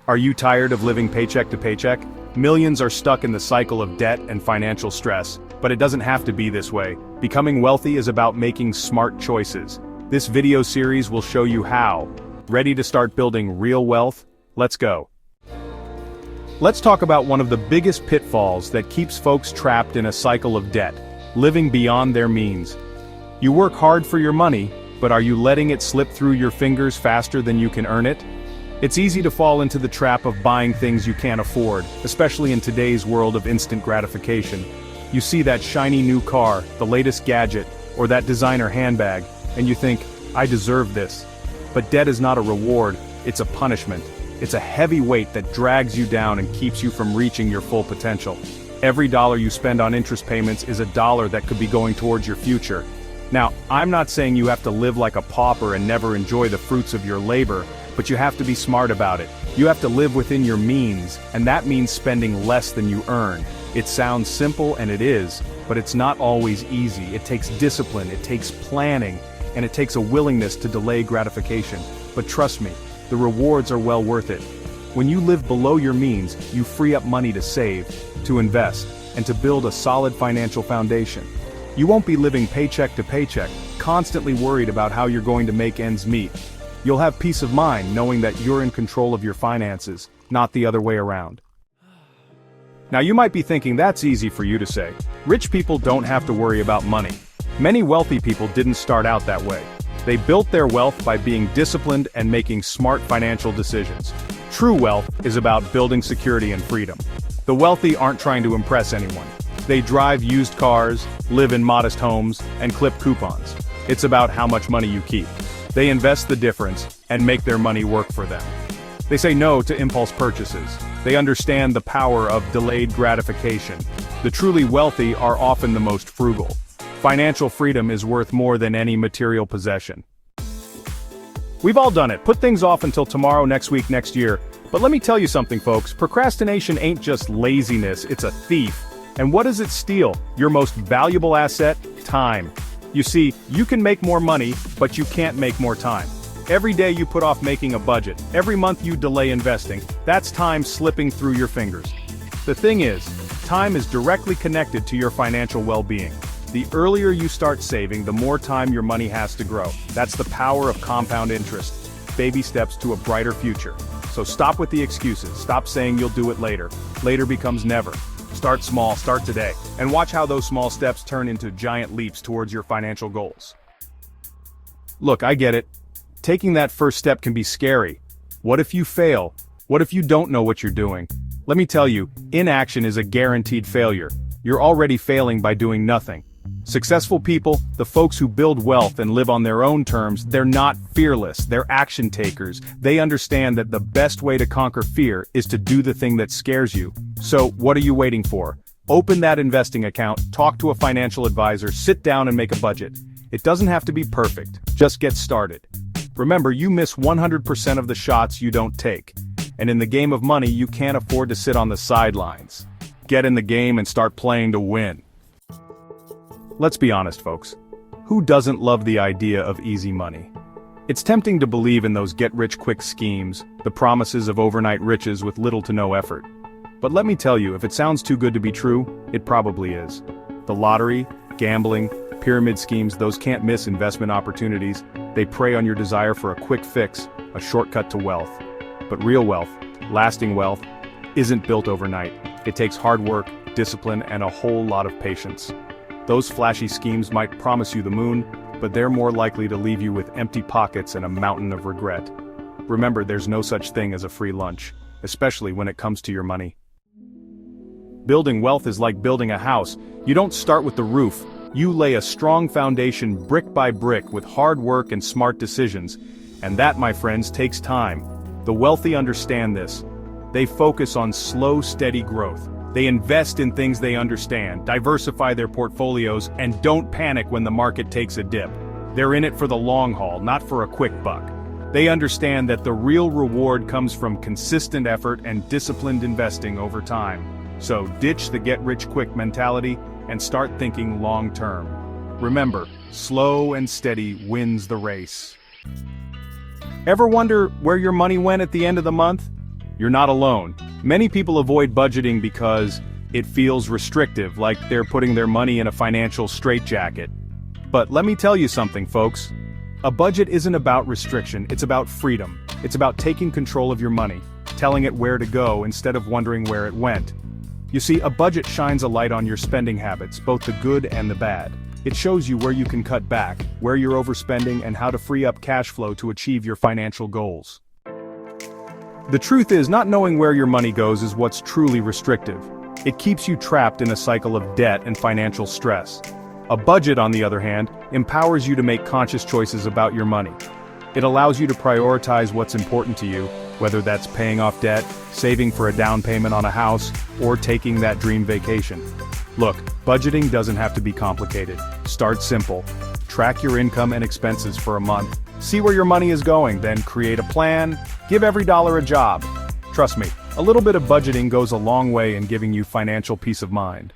Are you tired of living paycheck to paycheck? Millions are stuck in the cycle of debt and financial stress, but it doesn't have to be this way. Becoming wealthy is about making smart choices. This video series will show you how. Ready to start building real wealth? Let's go. Let's talk about one of the biggest pitfalls that keeps folks trapped in a cycle of debt: living beyond their means. You work hard for your money, but are you letting it slip through your fingers faster than you can earn it? It's easy to fall into the trap of buying things you can't afford, especially in today's world of instant gratification. You see that shiny new car, the latest gadget, or that designer handbag, and you think, I deserve this. But debt is not a reward, it's a punishment. It's a heavy weight that drags you down and keeps you from reaching your full potential. Every dollar you spend on interest payments is a dollar that could be going towards your future. Now, I'm not saying you have to live like a pauper and never enjoy the fruits of your labor, but you have to be smart about it. You have to live within your means, and that means spending less than you earn. It sounds simple, and it is, but it's not always easy. It takes discipline, it takes planning, and it takes a willingness to delay gratification. But trust me, the rewards are well worth it. When you live below your means, you free up money to save, to invest, and to build a solid financial foundation. You won't be living paycheck to paycheck, constantly worried about how you're going to make ends meet. You'll have peace of mind knowing that you're in control of your finances, not the other way around. Now you might be thinking that's easy for you to say. Rich people don't have to worry about money. Many wealthy people didn't start out that way. They built their wealth by being disciplined and making smart financial decisions. True wealth is about building security and freedom. The wealthy aren't trying to impress anyone. They drive used cars, live in modest homes, and clip coupons. It's about how much money you keep. They invest the difference and make their money work for them. They say no to impulse purchases. They understand the power of delayed gratification. The truly wealthy are often the most frugal. Financial freedom is worth more than any material possession. We've all done it. Put things off until tomorrow, next week, next year. But let me tell you something, folks. Procrastination ain't just laziness, it's a thief. And what does it steal? Your most valuable asset? Time. You see, you can make more money, but you can't make more time. Every day you put off making a budget, every month you delay investing, that's time slipping through your fingers. The thing is, time is directly connected to your financial well-being. The earlier you start saving, the more time your money has to grow. That's the power of compound interest. Baby steps to a brighter future. So stop with the excuses, stop saying you'll do it later. Later becomes never. Start small, start today, and watch how those small steps turn into giant leaps towards your financial goals. Look, I get it. Taking that first step can be scary. What if you fail? What if you don't know what you're doing? Let me tell you, inaction is a guaranteed failure. You're already failing by doing nothing. Successful people, the folks who build wealth and live on their own terms, they're not fearless, they're action takers. They understand that the best way to conquer fear is to do the thing that scares you. So, what are you waiting for? Open that investing account, talk to a financial advisor, sit down and make a budget. It doesn't have to be perfect, just get started. Remember, you miss 100% of the shots you don't take. And in the game of money, you can't afford to sit on the sidelines. Get in the game and start playing to win. Let's be honest, folks. Who doesn't love the idea of easy money? It's tempting to believe in those get-rich-quick schemes, the promises of overnight riches with little to no effort. But let me tell you, if it sounds too good to be true, it probably is. The lottery, gambling, pyramid schemes, those can't-miss investment opportunities. They prey on your desire for a quick fix, a shortcut to wealth. But real wealth, lasting wealth, isn't built overnight. It takes hard work, discipline, and a whole lot of patience. Those flashy schemes might promise you the moon, but they're more likely to leave you with empty pockets and a mountain of regret. Remember, there's no such thing as a free lunch, especially when it comes to your money. Building wealth is like building a house. You don't start with the roof. You lay a strong foundation brick by brick with hard work and smart decisions. And that, my friends, takes time. The wealthy understand this. They focus on slow, steady growth. They invest in things they understand, diversify their portfolios, and don't panic when the market takes a dip. They're in it for the long haul, not for a quick buck. They understand that the real reward comes from consistent effort and disciplined investing over time. So ditch the get-rich-quick mentality and start thinking long-term. Remember, slow and steady wins the race. Ever wonder where your money went at the end of the month? You're not alone. Many people avoid budgeting because it feels restrictive, like they're putting their money in a financial straitjacket. But let me tell you something, folks. A budget isn't about restriction, it's about freedom. It's about taking control of your money, telling it where to go instead of wondering where it went. You see, a budget shines a light on your spending habits, both the good and the bad. It shows you where you can cut back, where you're overspending, and how to free up cash flow to achieve your financial goals. The truth is, not knowing where your money goes is what's truly restrictive. It keeps you trapped in a cycle of debt and financial stress. A budget, on the other hand, empowers you to make conscious choices about your money. It allows you to prioritize what's important to you, whether that's paying off debt, saving for a down payment on a house, or taking that dream vacation. Look, budgeting doesn't have to be complicated. Start simple. Track your income and expenses for a month. See where your money is going, then create a plan. Give every dollar a job. Trust me, a little bit of budgeting goes a long way in giving you financial peace of mind.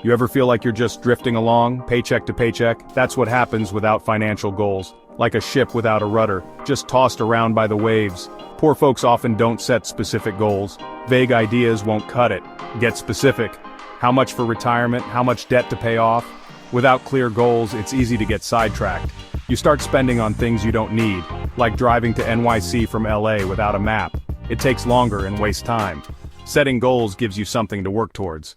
You ever feel like you're just drifting along, paycheck to paycheck? That's what happens without financial goals. Like a ship without a rudder, just tossed around by the waves. Poor folks often don't set specific goals. Vague ideas won't cut it. Get specific. How much for retirement? How much debt to pay off? Without clear goals, it's easy to get sidetracked. You start spending on things you don't need, like driving to NYC from LA without a map. It takes longer and wastes time. Setting goals gives you something to work towards.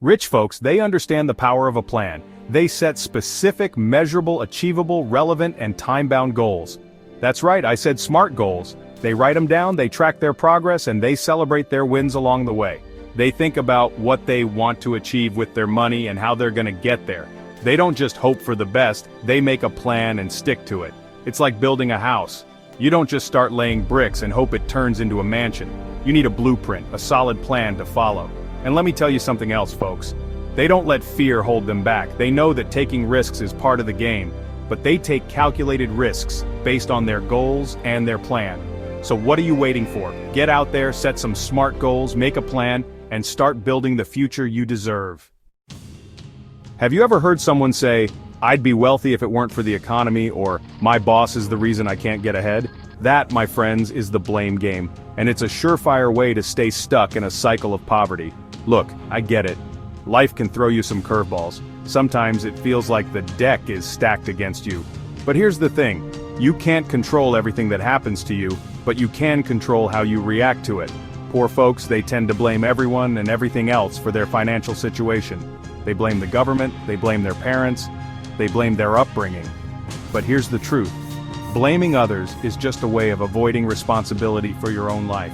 Rich folks, they understand the power of a plan. They set specific, measurable, achievable, relevant, and time-bound goals. That's right, I said smart goals. They write them down, they track their progress, and they celebrate their wins along the way. They think about what they want to achieve with their money and how they're gonna get there. They don't just hope for the best, they make a plan and stick to it. It's like building a house. You don't just start laying bricks and hope it turns into a mansion. You need a blueprint, a solid plan to follow. And let me tell you something else, folks. They don't let fear hold them back. They know that taking risks is part of the game, but they take calculated risks based on their goals and their plan. So what are you waiting for? Get out there, set some smart goals, make a plan, and start building the future you deserve. Have you ever heard someone say, "I'd be wealthy if it weren't for the economy," or "My boss is the reason I can't get ahead"? That, my friends, is the blame game, and it's a surefire way to stay stuck in a cycle of poverty. Look, I get it. Life can throw you some curveballs. Sometimes it feels like the deck is stacked against you. But here's the thing, you can't control everything that happens to you, but you can control how you react to it. Poor folks, they tend to blame everyone and everything else for their financial situation. They blame the government, they blame their parents, they blame their upbringing. But here's the truth. Blaming others is just a way of avoiding responsibility for your own life.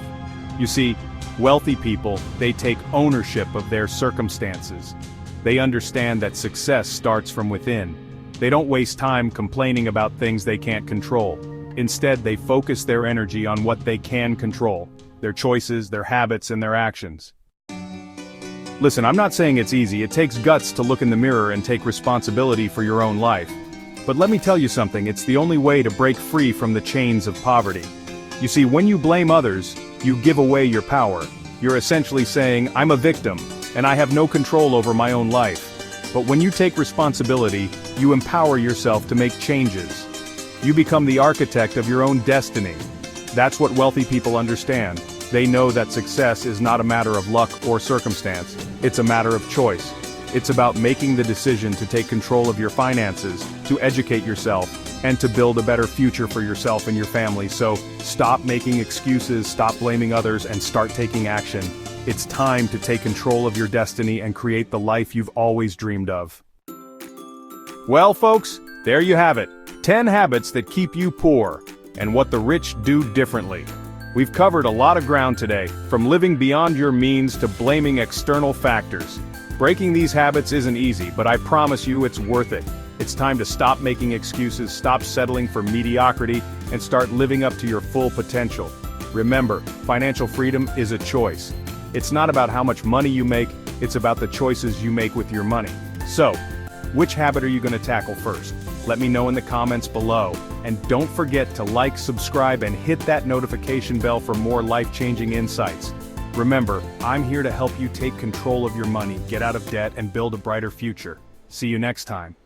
You see, wealthy people, they take ownership of their circumstances. They understand that success starts from within. They don't waste time complaining about things they can't control. Instead, they focus their energy on what they can control, their choices, their habits, and their actions. Listen, I'm not saying it's easy. It takes guts to look in the mirror and take responsibility for your own life. But let me tell you something, it's the only way to break free from the chains of poverty. You see, when you blame others, you give away your power. You're essentially saying, "I'm a victim, and I have no control over my own life." But when you take responsibility, you empower yourself to make changes. You become the architect of your own destiny. That's what wealthy people understand. They know that success is not a matter of luck or circumstance. It's a matter of choice. It's about making the decision to take control of your finances, to educate yourself, and to build a better future for yourself and your family. So, stop making excuses, stop blaming others, and start taking action. It's time to take control of your destiny and create the life you've always dreamed of. Well, folks, there you have it. 10 habits that keep you poor, and what the rich do differently. We've covered a lot of ground today, from living beyond your means to blaming external factors. Breaking these habits isn't easy, but I promise you it's worth it. It's time to stop making excuses, stop settling for mediocrity, and start living up to your full potential. Remember, financial freedom is a choice. It's not about how much money you make, it's about the choices you make with your money. So, which habit are you going to tackle first? Let me know in the comments below. And don't forget to like, subscribe, and hit that notification bell for more life-changing insights. Remember, I'm here to help you take control of your money, get out of debt, and build a brighter future. See you next time.